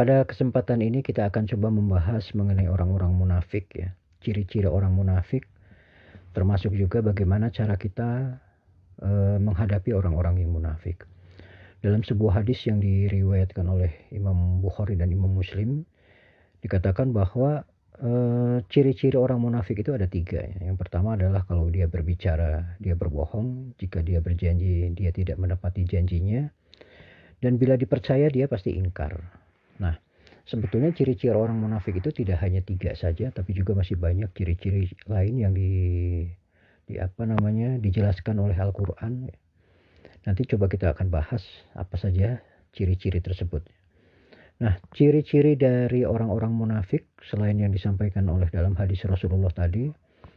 Pada kesempatan ini kita akan coba membahas mengenai orang-orang munafik ya. Ciri-ciri orang munafik, termasuk juga bagaimana cara kita menghadapi orang-orang yang munafik. Dalam sebuah hadis yang diriwayatkan oleh Imam Bukhari dan Imam Muslim, dikatakan bahwa ciri-ciri orang munafik itu ada 3 ya. Yang pertama adalah kalau dia berbicara, dia berbohong. Jika dia berjanji, dia tidak menepati janjinya. Dan bila dipercaya, dia pasti ingkar. Nah, sebetulnya ciri-ciri orang munafik itu tidak hanya 3 saja, tapi juga masih banyak ciri-ciri lain yang dijelaskan oleh Al-Quran. Nanti coba kita akan bahas apa saja ciri-ciri tersebut. Nah, ciri-ciri dari orang-orang munafik selain yang disampaikan oleh dalam hadis Rasulullah tadi,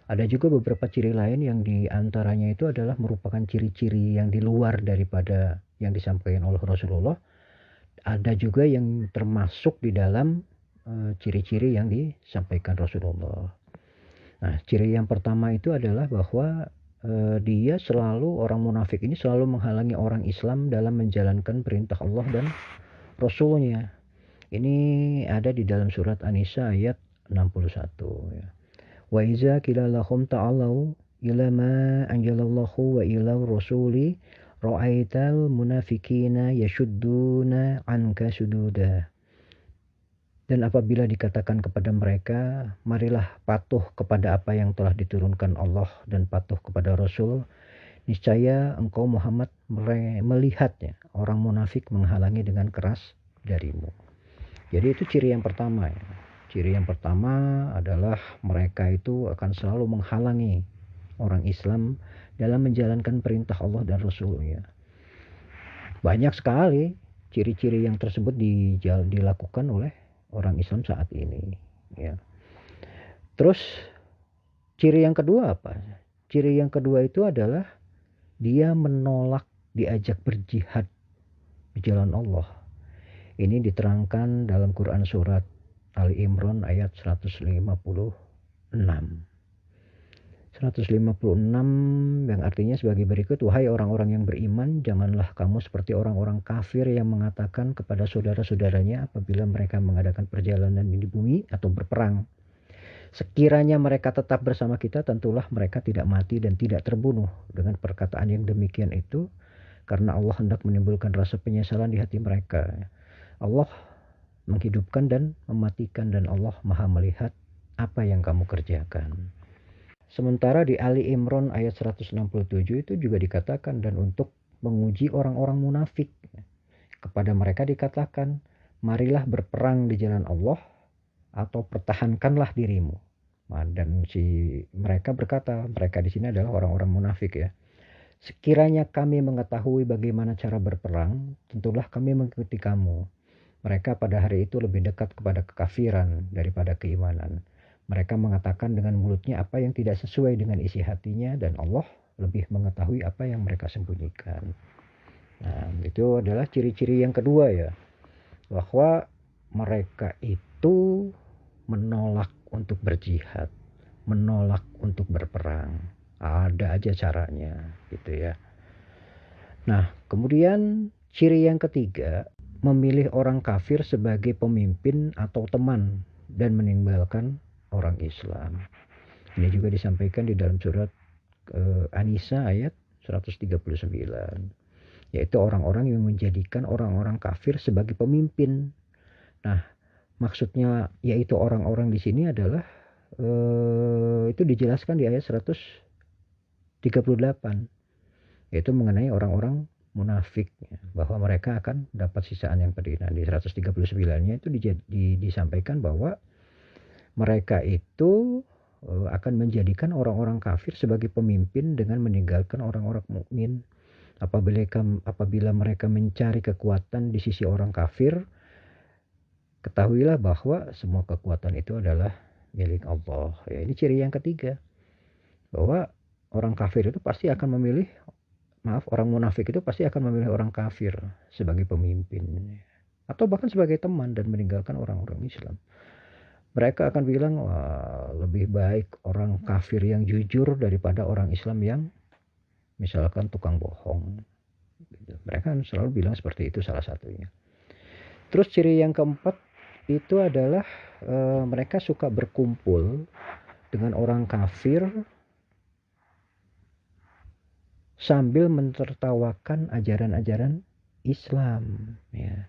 ada juga beberapa ciri lain yang diantaranya itu adalah merupakan ciri-ciri yang di luar daripada yang disampaikan oleh Rasulullah. Ada juga yang termasuk di dalam ciri-ciri yang disampaikan Rasulullah. Nah, ciri yang pertama itu adalah bahwa dia selalu, orang munafik ini selalu menghalangi orang Islam dalam menjalankan perintah Allah dan Rasulnya. Ini ada di dalam surat An-Nisa ayat 61 ya. Wa iza qila lahum ta'alau ila ma anjalallahu wa ila rasuli ra'aital munafikina yashudduna anka sududa. Dan apabila dikatakan kepada mereka, marilah patuh kepada apa yang telah diturunkan Allah dan patuh kepada Rasul, niscaya engkau Muhammad melihatnya orang munafik menghalangi dengan keras darimu. Jadi itu ciri yang pertama ya. Ciri yang pertama adalah mereka itu akan selalu menghalangi orang Islam dalam menjalankan perintah Allah dan Rasulnya. Banyak sekali ciri-ciri yang tersebut dilakukan oleh orang Islam saat ini ya. Terus ciri yang kedua apa? Ciri yang kedua itu adalah dia menolak diajak berjihad di jalan Allah. Ini diterangkan dalam Quran surat Ali Imran ayat 156. 156 yang artinya sebagai berikut, wahai orang-orang yang beriman, janganlah kamu seperti orang-orang kafir yang mengatakan kepada saudara-saudaranya apabila mereka mengadakan perjalanan di bumi atau berperang, sekiranya mereka tetap bersama kita, tentulah mereka tidak mati dan tidak terbunuh. Dengan perkataan yang demikian itu, karena Allah hendak menimbulkan rasa penyesalan di hati mereka. Allah menghidupkan dan mematikan, dan Allah Maha melihat apa yang kamu kerjakan. Sementara di Ali Imran ayat 167 itu juga dikatakan, dan untuk menguji orang-orang munafik, kepada mereka dikatakan, marilah berperang di jalan Allah atau pertahankanlah dirimu. Dan mereka berkata, mereka di sini adalah orang-orang munafik ya. Sekiranya kami mengetahui bagaimana cara berperang, tentulah kami mengikuti kamu. Mereka pada hari itu lebih dekat kepada kekafiran daripada keimanan. Mereka mengatakan dengan mulutnya apa yang tidak sesuai dengan isi hatinya, dan Allah lebih mengetahui apa yang mereka sembunyikan. Nah, itu adalah ciri-ciri yang kedua ya. Bahwa mereka itu menolak untuk berjihad, menolak untuk berperang. Ada aja caranya gitu ya. Nah, kemudian ciri yang ketiga, memilih orang kafir sebagai pemimpin atau teman dan meninggalkan orang Islam. Ini juga disampaikan di dalam surat An-Nisa ayat 139. Yaitu orang-orang yang menjadikan orang-orang kafir sebagai pemimpin. Nah, maksudnya yaitu orang-orang di sini adalah itu dijelaskan di ayat 138. Yaitu mengenai orang-orang munafik ya, bahwa mereka akan dapat sisaan yang pedih. Nah, di 139-nya itu disampaikan bahwa mereka itu akan menjadikan orang-orang kafir sebagai pemimpin dengan meninggalkan orang-orang mukmin. Apabila mereka mencari kekuatan di sisi orang kafir, ketahuilah bahwa semua kekuatan itu adalah milik Allah. Ya, ini ciri yang ketiga. Bahwa orang kafir itu pasti akan memilih, orang munafik itu pasti akan memilih orang kafir sebagai pemimpin. Atau bahkan sebagai teman dan meninggalkan orang-orang Islam. Mereka akan bilang, wah, lebih baik orang kafir yang jujur daripada orang Islam yang misalkan tukang bohong. Mereka selalu bilang seperti itu salah satunya. Terus ciri yang keempat, itu adalah mereka suka berkumpul dengan orang kafir sambil mentertawakan ajaran-ajaran Islam. Ya.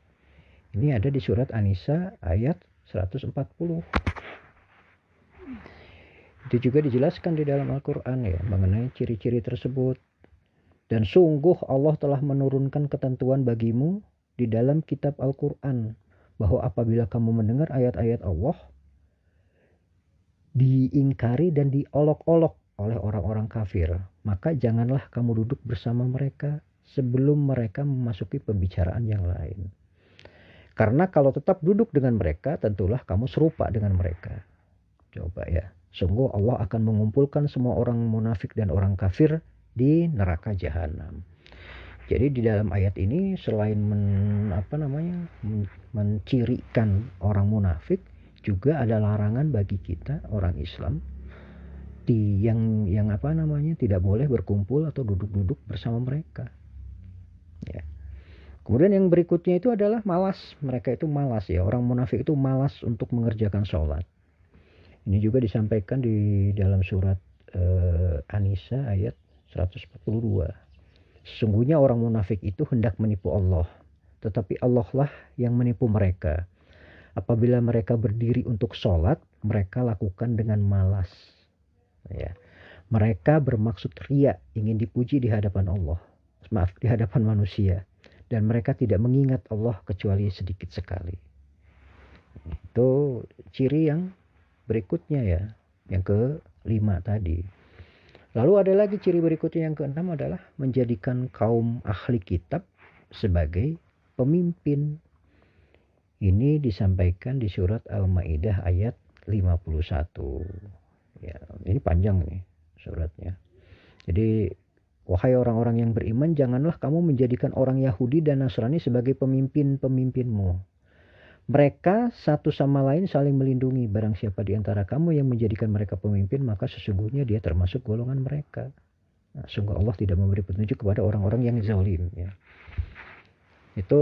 Ini ada di surat An-Nisa ayat 140. Itu juga dijelaskan di dalam Al-Quran ya mengenai ciri-ciri tersebut. Dan sungguh Allah telah menurunkan ketentuan bagimu di dalam kitab Al-Quran bahwa apabila kamu mendengar ayat-ayat Allah diingkari dan diolok-olok oleh orang-orang kafir, maka janganlah kamu duduk bersama mereka sebelum mereka memasuki pembicaraan yang lain. Karena kalau tetap duduk dengan mereka, tentulah kamu serupa dengan mereka. Coba ya, sungguh Allah akan mengumpulkan semua orang munafik dan orang kafir di neraka jahanam. Jadi di dalam ayat ini selain mencirikan orang munafik, juga ada larangan bagi kita orang Islam yang tidak boleh berkumpul atau duduk-duduk bersama mereka. Ya. Kemudian yang berikutnya itu adalah malas. Mereka itu malas ya. Orang munafik itu malas untuk mengerjakan sholat. Ini juga disampaikan di dalam surat An-Nisa ayat 142. Sesungguhnya orang munafik itu hendak menipu Allah, tetapi Allah lah yang menipu mereka. Apabila mereka berdiri untuk sholat, mereka lakukan dengan malas. Ya. Mereka bermaksud riya, ingin dipuji di hadapan Allah. Maaf, di hadapan manusia. Dan mereka tidak mengingat Allah kecuali sedikit sekali. Itu ciri yang berikutnya ya. Yang ke-5 tadi. Lalu ada lagi ciri berikutnya yang ke-6 adalah menjadikan kaum ahli kitab sebagai pemimpin. Ini disampaikan di surat Al-Maidah ayat 51. Ya, ini panjang nih suratnya. Jadi, wahai orang-orang yang beriman, janganlah kamu menjadikan orang Yahudi dan Nasrani sebagai pemimpin-pemimpinmu. Mereka satu sama lain saling melindungi. Barang siapa di antara kamu yang menjadikan mereka pemimpin, maka sesungguhnya dia termasuk golongan mereka. Nah, sungguh Allah tidak memberi petunjuk kepada orang-orang yang zalim. Ya. Itu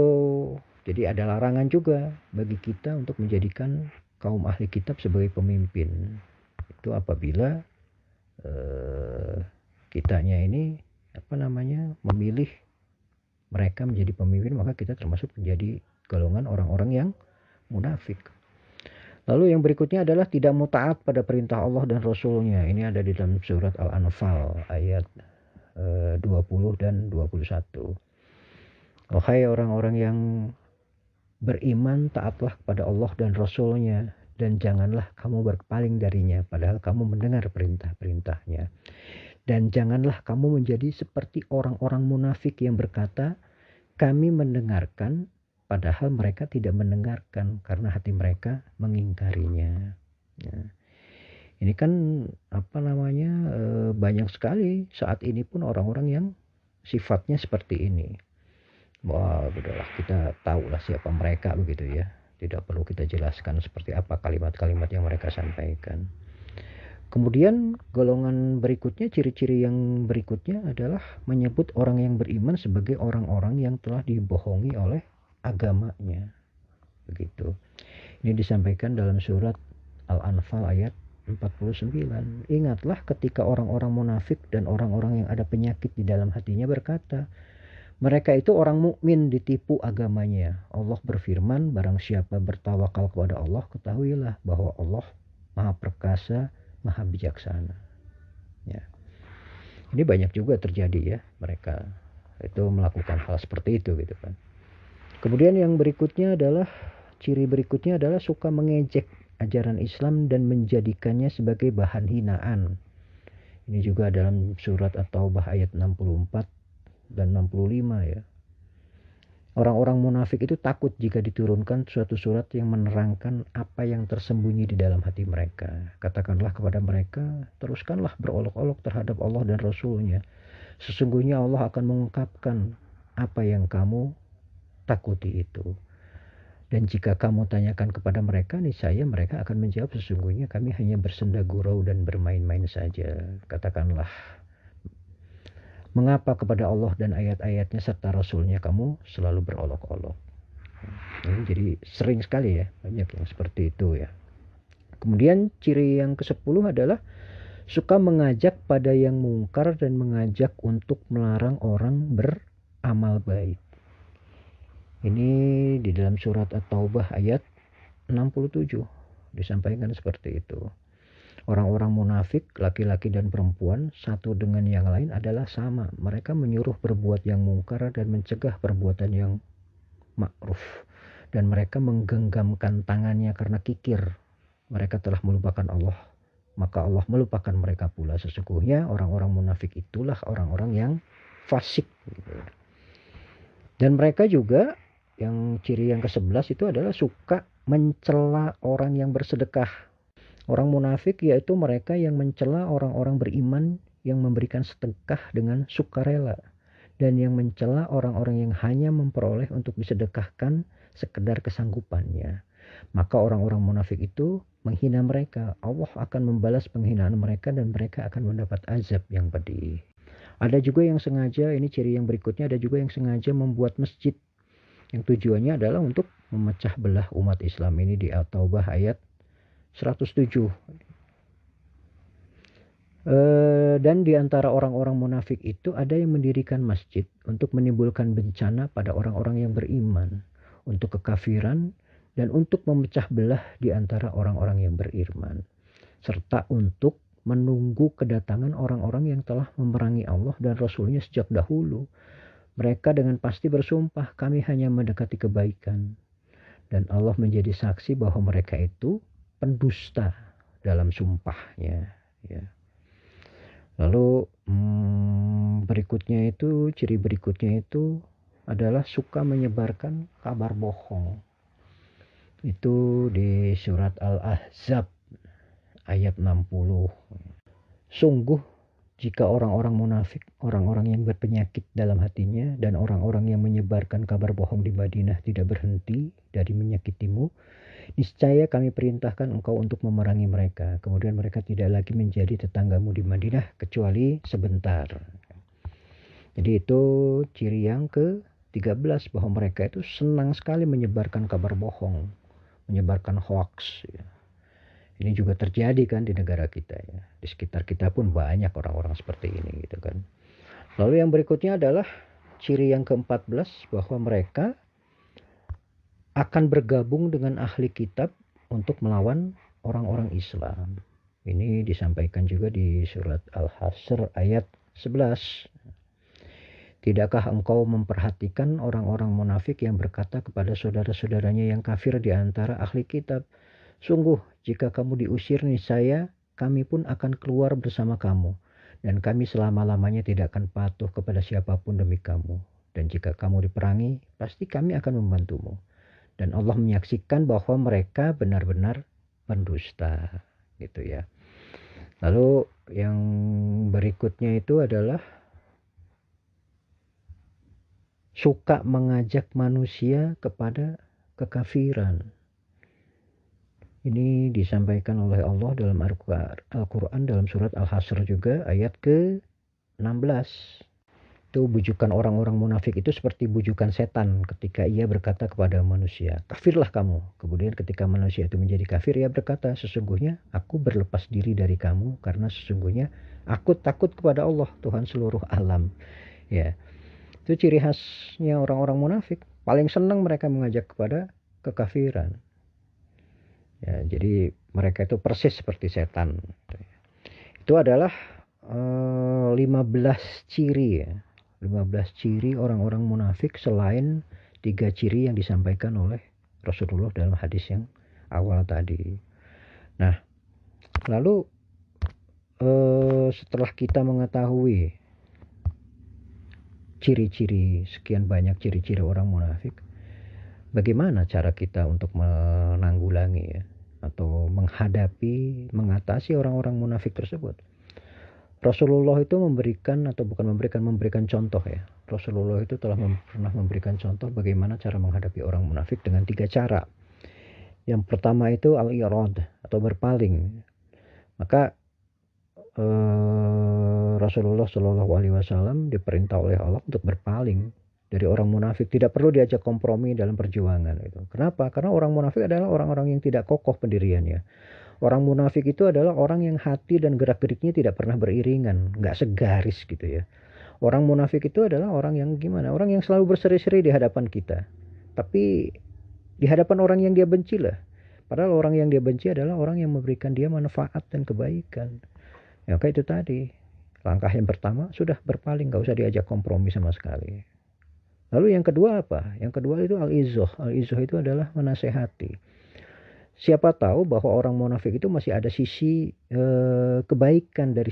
jadi ada larangan juga bagi kita untuk menjadikan kaum ahli kitab sebagai pemimpin. Itu apabila kitanya ini memilih mereka menjadi pemimpin, maka kita termasuk menjadi golongan orang-orang yang munafik. Lalu yang berikutnya adalah tidak mau taat pada perintah Allah dan Rasulnya. Ini ada di dalam surat Al-Anfal ayat 20 dan 21. Wahai orang-orang yang beriman, taatlah kepada Allah dan Rasulnya, dan janganlah kamu berpaling darinya padahal kamu mendengar perintah-perintahnya. Dan janganlah kamu menjadi seperti orang-orang munafik yang berkata, kami mendengarkan, padahal mereka tidak mendengarkan karena hati mereka mengingkarinya. Ya. Ini kan banyak sekali saat ini pun orang-orang yang sifatnya seperti ini. Wah, udahlah kita tahulah siapa mereka begitu ya. Tidak perlu kita jelaskan seperti apa kalimat-kalimat yang mereka sampaikan. Kemudian golongan berikutnya, ciri-ciri yang berikutnya adalah menyebut orang yang beriman sebagai orang-orang yang telah dibohongi oleh agamanya. Begitu. Ini disampaikan dalam surat Al-Anfal ayat 49. Ingatlah ketika orang-orang munafik dan orang-orang yang ada penyakit di dalam hatinya berkata, mereka itu orang mukmin ditipu agamanya. Allah berfirman, barang siapa bertawakal kepada Allah, ketahuilah bahwa Allah Maha Perkasa, Maha Bijaksana. Ya. Ini banyak juga terjadi ya, mereka itu melakukan hal seperti itu gitu kan. Kemudian yang berikutnya adalah, ciri berikutnya adalah suka mengejek ajaran Islam dan menjadikannya sebagai bahan hinaan. Ini juga dalam surat At-Taubah ayat 64 dan 65 ya. Orang-orang munafik itu takut jika diturunkan suatu surat yang menerangkan apa yang tersembunyi di dalam hati mereka. Katakanlah kepada mereka, teruskanlah berolok-olok terhadap Allah dan Rasulnya. Sesungguhnya Allah akan mengungkapkan apa yang kamu takuti itu. Dan jika kamu tanyakan kepada mereka, niscaya mereka akan menjawab, sesungguhnya kami hanya bersenda gurau dan bermain-main saja. Katakanlah, mengapa kepada Allah dan ayat-ayatnya serta Rasulnya kamu selalu berolok-olok? Ini jadi sering sekali ya, banyak yang seperti itu ya. Kemudian ciri yang ke-10 adalah suka mengajak pada yang mungkar dan mengajak untuk melarang orang beramal baik. Ini di dalam surat At-Taubah ayat 67 disampaikan seperti itu. Orang-orang munafik, laki-laki dan perempuan, satu dengan yang lain adalah sama. Mereka menyuruh berbuat yang mungkar dan mencegah perbuatan yang ma'ruf. Dan mereka menggenggamkan tangannya karena kikir. Mereka telah melupakan Allah. Maka Allah melupakan mereka pula. Sesungguhnya orang-orang munafik itulah orang-orang yang fasik. Dan mereka juga, yang ciri yang ke-11 itu adalah suka mencela orang yang bersedekah. Orang munafik yaitu mereka yang mencela orang-orang beriman yang memberikan sedekah dengan sukarela, dan yang mencela orang-orang yang hanya memperoleh untuk disedekahkan sekedar kesanggupannya. Maka orang-orang munafik itu menghina mereka. Allah akan membalas penghinaan mereka dan mereka akan mendapat azab yang pedih. Ada juga yang sengaja, ini ciri yang berikutnya, ada juga yang sengaja membuat masjid yang tujuannya adalah untuk memecah belah umat Islam. Ini di At-Taubah ayat 107. Dan di antara orang-orang munafik itu ada yang mendirikan masjid untuk menimbulkan bencana pada orang-orang yang beriman, untuk kekafiran, dan untuk memecah belah di antara orang-orang yang beriman, serta untuk menunggu kedatangan orang-orang yang telah memerangi Allah dan Rasul-Nya sejak dahulu. Mereka dengan pasti bersumpah, kami hanya mendekati kebaikan. Dan Allah menjadi saksi bahwa mereka itu pendusta dalam sumpahnya. Ya. Lalu berikutnya itu, ciri berikutnya itu adalah suka menyebarkan kabar bohong. Itu di surat Al-Ahzab ayat 60. Sungguh jika orang-orang munafik, orang-orang yang berpenyakit dalam hatinya, dan orang-orang yang menyebarkan kabar bohong di Madinah tidak berhenti dari menyakitimu, niscaya kami perintahkan engkau untuk memerangi mereka. Kemudian mereka tidak lagi menjadi tetanggamu di Madinah kecuali sebentar. Jadi itu ciri yang ke-13, bahwa mereka itu senang sekali menyebarkan kabar bohong, menyebarkan hoax. Ini juga terjadi kan di negara kita ya. Di sekitar kita pun banyak orang-orang seperti ini gitu kan. Lalu yang berikutnya adalah ciri yang ke-14, bahwa mereka akan bergabung dengan ahli kitab untuk melawan orang-orang Islam. Ini disampaikan juga di surat Al-Hasr ayat 11. Tidakkah engkau memperhatikan orang-orang munafik yang berkata kepada saudara-saudaranya yang kafir di antara ahli kitab, sungguh jika kamu diusir niscaya kami pun akan keluar bersama kamu, dan kami selama-lamanya tidak akan patuh kepada siapapun demi kamu. Dan jika kamu diperangi, pasti kami akan membantumu. Dan Allah menyaksikan bahwa mereka benar-benar pendusta, gitu ya. Lalu yang berikutnya itu adalah suka mengajak manusia kepada kekafiran. Ini disampaikan oleh Allah dalam Al-Quran dalam surat Al-Hasr juga ayat ke-16. Itu bujukan orang-orang munafik itu seperti bujukan setan ketika ia berkata kepada manusia, kafirlah kamu. Kemudian ketika manusia itu menjadi kafir, ia berkata, sesungguhnya aku berlepas diri dari kamu karena sesungguhnya aku takut kepada Allah, Tuhan seluruh alam. Ya, itu ciri khasnya orang-orang munafik. Paling senang mereka mengajak kepada kekafiran. Ya, jadi mereka itu persis seperti setan. Itu adalah 15 ciri ya. 15 ciri orang-orang munafik selain 3 ciri yang disampaikan oleh Rasulullah dalam hadis yang awal tadi. Nah, lalu setelah kita mengetahui ciri-ciri, sekian banyak ciri-ciri orang munafik, bagaimana cara kita untuk menanggulangi ya, atau menghadapi, mengatasi orang-orang munafik tersebut? Rasulullah itu memberikan contoh ya. Rasulullah itu telah pernah memberikan contoh bagaimana cara menghadapi orang munafik dengan 3 cara. Yang pertama itu al-irad atau berpaling. Maka Rasulullah Shallallahu Alaihi Wasallam diperintah oleh Allah untuk berpaling dari orang munafik. Tidak perlu diajak kompromi dalam perjuangan itu. Kenapa? Karena orang munafik adalah orang-orang yang tidak kokoh pendiriannya. Orang munafik itu adalah orang yang hati dan gerak-geriknya tidak pernah beriringan, nggak segaris gitu ya. Orang munafik itu adalah orang yang gimana? Orang yang selalu berseri-seri di hadapan kita. Tapi di hadapan orang yang dia benci lah. Padahal orang yang dia benci adalah orang yang memberikan dia manfaat dan kebaikan. Ya kayak itu tadi. Langkah yang pertama sudah berpaling, nggak usah diajak kompromi sama sekali. Lalu yang kedua apa? Yang kedua itu al-izzah. Al-izzah itu adalah menasehati. Siapa tahu bahwa orang munafik itu masih ada sisi kebaikan dari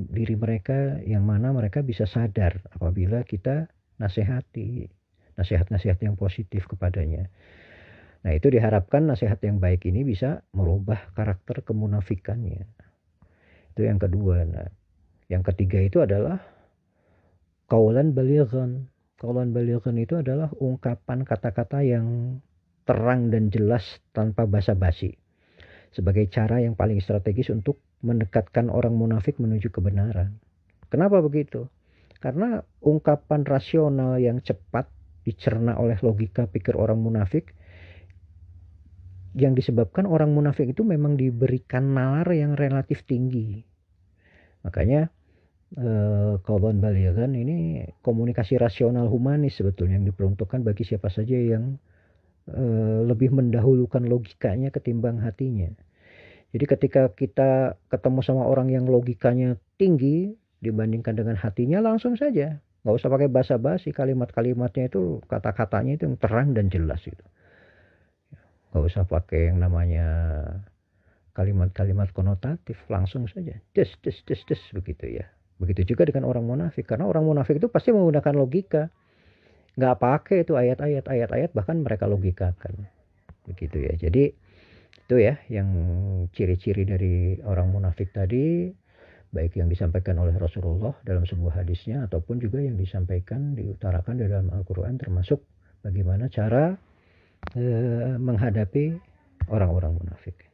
diri mereka yang mana mereka bisa sadar apabila kita nasihati, nasihat-nasihat yang positif kepadanya. Nah, itu diharapkan nasihat yang baik ini bisa merubah karakter kemunafikannya. Itu yang kedua. Nah, yang ketiga itu adalah qaulan balighan. Qaulan balighan itu adalah ungkapan kata-kata yang terang dan jelas tanpa basa-basi. Sebagai cara yang paling strategis untuk mendekatkan orang munafik menuju kebenaran. Kenapa begitu? Karena ungkapan rasional yang cepat dicerna oleh logika pikir orang munafik, yang disebabkan orang munafik itu memang diberikan nalar yang relatif tinggi. Makanya qaulan balighan ini komunikasi rasional humanis sebetulnya yang diperuntukkan bagi siapa saja yang lebih mendahulukan logikanya ketimbang hatinya. Jadi ketika kita ketemu sama orang yang logikanya tinggi dibandingkan dengan hatinya, langsung saja. Nggak usah pakai basa-basi, kalimat-kalimatnya itu, kata-katanya itu yang terang dan jelas itu. Nggak usah pakai yang namanya kalimat-kalimat konotatif, langsung saja. Des, des, des, des, begitu ya. Begitu juga dengan orang munafik, karena orang munafik itu pasti menggunakan logika. Nggak pakai itu ayat-ayat, bahkan mereka logikakan. Begitu ya. Jadi itu ya yang ciri-ciri dari orang munafik tadi, baik yang disampaikan oleh Rasulullah dalam sebuah hadisnya ataupun juga yang disampaikan, diutarakan di dalam Al-Quran, termasuk bagaimana cara menghadapi orang-orang munafik.